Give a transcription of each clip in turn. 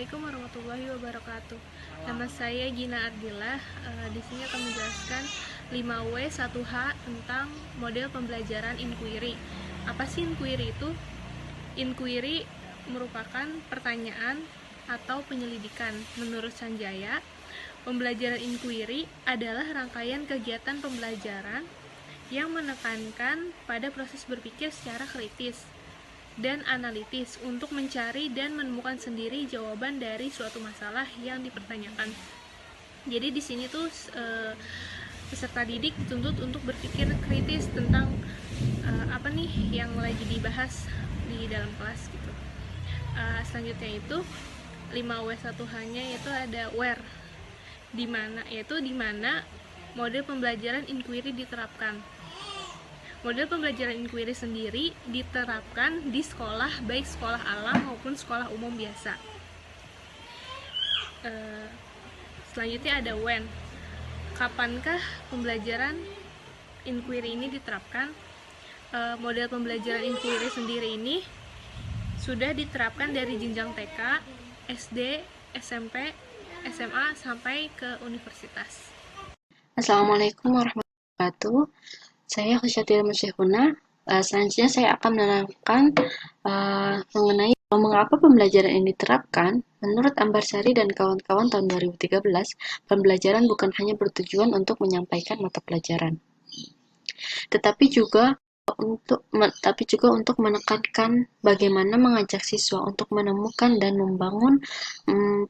Assalamualaikum warahmatullahi wabarakatuh. Nama saya Gina Ardila. Di sini akan menjelaskan 5W1H tentang model pembelajaran inquiry. Apa sih inquiry itu? Inquiry merupakan pertanyaan atau penyelidikan. Menurut Sanjaya, pembelajaran inquiry adalah rangkaian kegiatan pembelajaran yang menekankan pada proses berpikir secara kritis dan analitis untuk mencari dan menemukan sendiri jawaban dari suatu masalah yang dipertanyakan. Jadi di sini tuh peserta didik dituntut untuk berpikir kritis tentang apa nih yang lagi dibahas di dalam kelas gitu. Selanjutnya itu 5W1H-nya yaitu ada where, di mana model pembelajaran inquiry diterapkan. Model pembelajaran inquiry sendiri diterapkan di sekolah, baik sekolah alam maupun sekolah umum biasa. Selanjutnya ada when. Kapankah pembelajaran inquiry ini diterapkan? Model pembelajaran inquiry sendiri ini sudah diterapkan dari jenjang TK, SD, SMP, SMA, sampai ke universitas. Assalamualaikum warahmatullahi wabarakatuh. Saya Khusyatil Musyihuna. Selanjutnya saya akan menerangkan mengenai mengapa pembelajaran ini diterapkan. Menurut Ambarsari dan kawan-kawan tahun 2013, pembelajaran bukan hanya bertujuan untuk menyampaikan mata pelajaran, tetapi juga untuk menekankan bagaimana mengajak siswa untuk menemukan dan membangun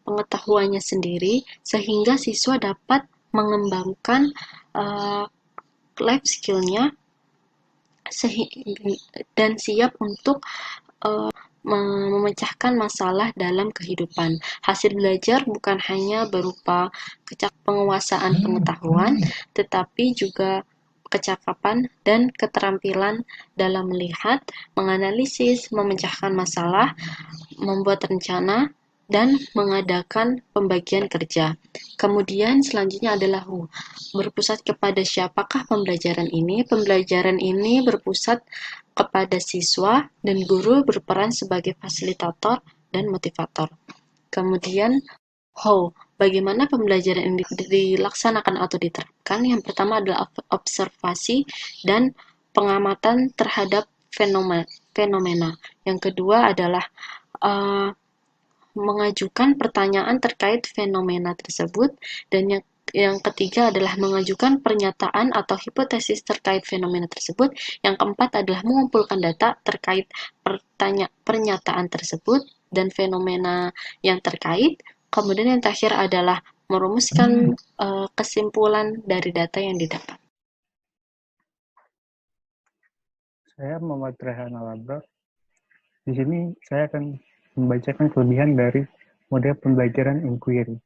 pengetahuannya sendiri, sehingga siswa dapat mengembangkan life skill-nya dan siap untuk memecahkan masalah dalam kehidupan. Hasil belajar bukan hanya berupa penguasaan pengetahuan, tetapi juga kecakapan dan keterampilan dalam melihat, menganalisis, memecahkan masalah, membuat rencana, dan mengadakan pembagian kerja. Kemudian selanjutnya adalah who. Berpusat kepada siapakah pembelajaran ini? Pembelajaran ini berpusat kepada siswa dan guru berperan sebagai fasilitator dan motivator. Kemudian how. Bagaimana pembelajaran ini dilaksanakan atau diterapkan? Yang pertama adalah observasi dan pengamatan terhadap fenomena. Yang kedua adalah mengajukan pertanyaan terkait fenomena tersebut, dan yang ketiga adalah mengajukan pernyataan atau hipotesis terkait fenomena tersebut. Yang keempat adalah mengumpulkan data terkait pernyataan tersebut dan fenomena yang terkait. Kemudian yang terakhir adalah merumuskan kesimpulan dari data yang didapat. Saya Muhammad Rehan Alabra. Di sini saya akan membacakan kelebihan dari model pembelajaran inquiry.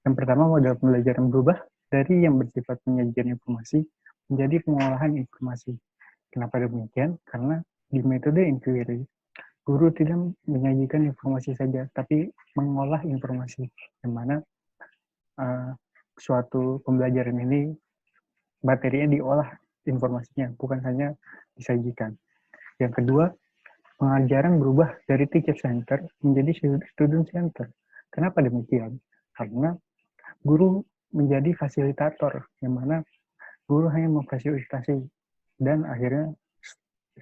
Yang pertama, model pembelajaran berubah dari yang bersifat penyajian informasi menjadi pengolahan informasi. Kenapa demikian? Karena di metode inquiry, guru tidak menyajikan informasi saja, tapi mengolah informasi, yang mana suatu pembelajaran ini materinya diolah informasinya, bukan hanya disajikan. Yang kedua, pengajaran berubah dari teacher center menjadi student center. Kenapa demikian? Karena guru menjadi fasilitator, yang mana guru hanya memfasilitasi, dan akhirnya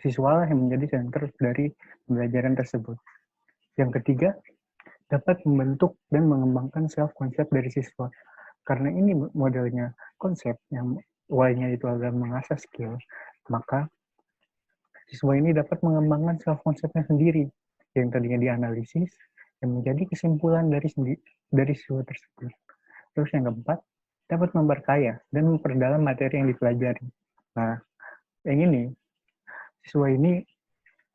siswa yang menjadi center dari pembelajaran tersebut. Yang ketiga, dapat membentuk dan mengembangkan self-concept dari siswa. Karena ini modelnya konsep yang Y-nya itu adalah mengasah skill, maka siswa ini dapat mengembangkan self-concept-nya sendiri, yang tadinya dianalisis, yang menjadi kesimpulan dari siswa tersebut. Terus yang keempat, dapat memperkaya dan memperdalam materi yang dipelajari. Nah, yang ini, siswa ini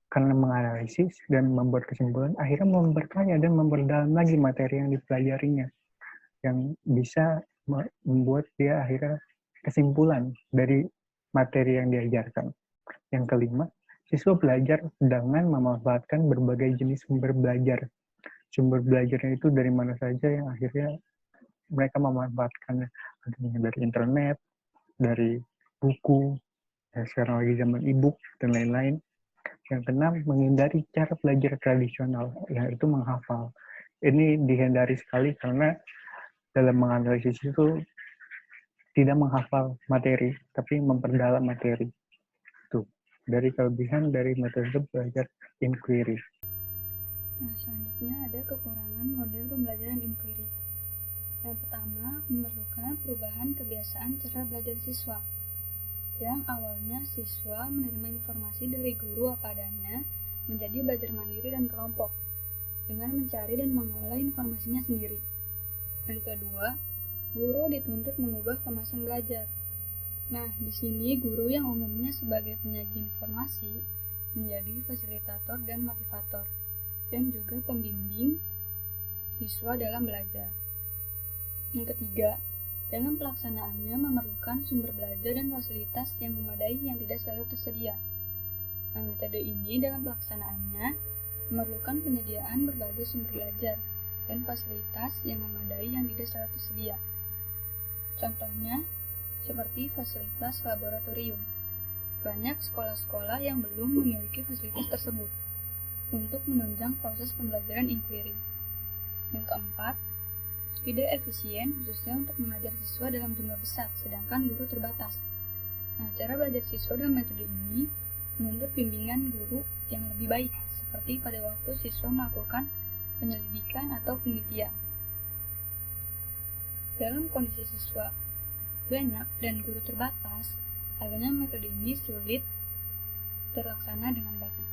karena menganalisis dan membuat kesimpulan, akhirnya memperkaya dan memperdalam lagi materi yang dipelajarinya, yang bisa membuat dia akhirnya kesimpulan dari materi yang diajarkan. Yang kelima, siswa belajar dengan memanfaatkan berbagai jenis sumber belajar. Sumber belajarnya itu dari mana saja, yang akhirnya mereka memanfaatkan dari internet, dari buku, sekarang lagi zaman e-book, dan lain-lain. Yang keenam, menghindari cara belajar tradisional, yaitu menghafal. ini dihindari sekali karena dalam menganalisis itu tidak menghafal materi, tapi memperdalam materi. Tuh, dari kelebihan dari metode belajar inquiry. Nah, selanjutnya ada kekurangan model pembelajaran inquiry. Yang pertama, memerlukan perubahan kebiasaan cara belajar siswa. Yang awalnya siswa menerima informasi dari guru apa adanya, menjadi belajar mandiri dan kelompok, dengan mencari dan mengolah informasinya sendiri. Yang kedua, guru dituntut mengubah kemasan belajar. Nah, di sini guru yang umumnya sebagai penyaji informasi menjadi fasilitator dan motivator, dan juga pembimbing siswa dalam belajar. Yang ketiga, dalam pelaksanaannya memerlukan sumber belajar dan fasilitas yang memadai yang tidak selalu tersedia. Nah, metode ini dalam pelaksanaannya memerlukan penyediaan berbagai sumber belajar dan fasilitas yang memadai yang tidak selalu tersedia. Contohnya, seperti fasilitas laboratorium. Banyak sekolah-sekolah yang belum memiliki fasilitas tersebut untuk menunjang proses pembelajaran inquiry. Yang keempat, tidak efisien khususnya untuk mengajar siswa dalam jumlah besar, sedangkan guru terbatas. Nah, cara belajar siswa dalam metode ini menuntut bimbingan guru yang lebih baik, seperti pada waktu siswa melakukan penyelidikan atau penelitian. Dalam kondisi siswa banyak dan guru terbatas, akhirnya metode ini sulit terlaksana dengan baik.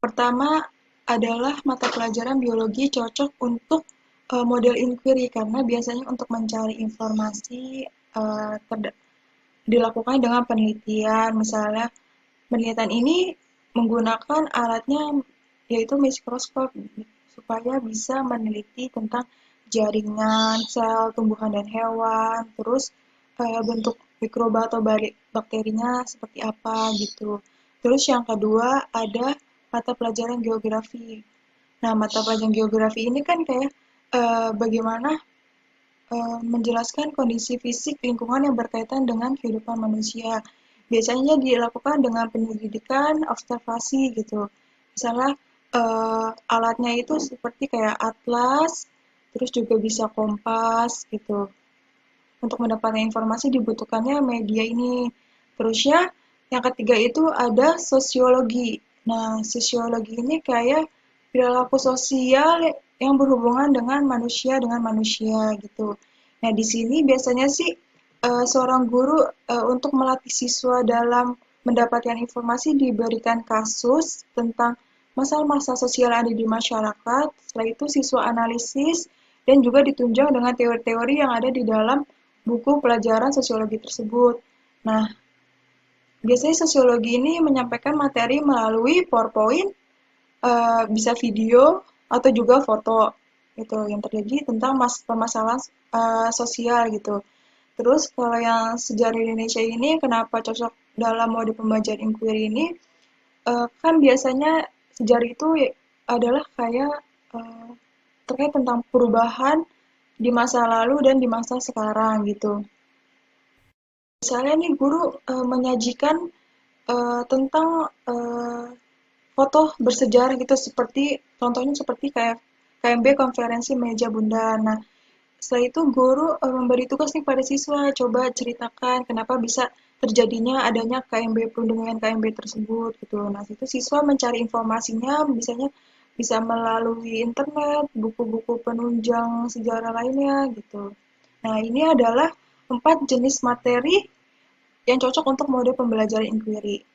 Pertama adalah mata pelajaran biologi cocok untuk model inquiry karena biasanya untuk mencari informasi dilakukan dengan penelitian. Misalnya penelitian ini menggunakan alatnya yaitu mikroskop supaya bisa meneliti tentang jaringan sel tumbuhan dan hewan, terus bentuk mikroba atau bakterinya seperti apa gitu. Terus yang kedua ada mata pelajaran geografi. Nah, mata pelajaran geografi ini kan kayak bagaimana menjelaskan kondisi fisik lingkungan yang berkaitan dengan kehidupan manusia. Biasanya dilakukan dengan penyelidikan, observasi gitu. Misalnya alatnya itu seperti kayak atlas, terus juga bisa kompas gitu. Untuk mendapatkan informasi dibutuhkannya media ini. Terusnya yang ketiga itu ada sosiologi. Nah, sosiologi ini kayak perilaku sosial yang berhubungan dengan manusia gitu. Nah, di sini biasanya sih seorang guru untuk melatih siswa dalam mendapatkan informasi diberikan kasus tentang masalah-masalah sosial yang ada di masyarakat. Setelah itu siswa analisis dan juga ditunjang dengan teori-teori yang ada di dalam buku pelajaran sosiologi tersebut. Nah, biasanya sosiologi ini menyampaikan materi melalui PowerPoint, bisa video, atau juga foto gitu, yang terjadi tentang permasalahan sosial gitu. Terus kalau yang sejarah Indonesia ini kenapa cocok dalam mode pembelajaran inquiry ini, kan biasanya sejarah itu adalah kayak terkait tentang perubahan di masa lalu dan di masa sekarang gitu. Misalnya nih guru menyajikan tentang foto bersejarah gitu seperti contohnya seperti kayak KMB konferensi meja bundar. Nah, setelah itu guru memberi tugas nih pada siswa coba ceritakan kenapa bisa terjadinya adanya KMB perundingan KMB tersebut gitu. Nah, itu siswa mencari informasinya misalnya bisa melalui internet, buku-buku penunjang sejarah lainnya gitu. Nah, ini adalah 4 jenis materi yang cocok untuk mode pembelajaran inquiry.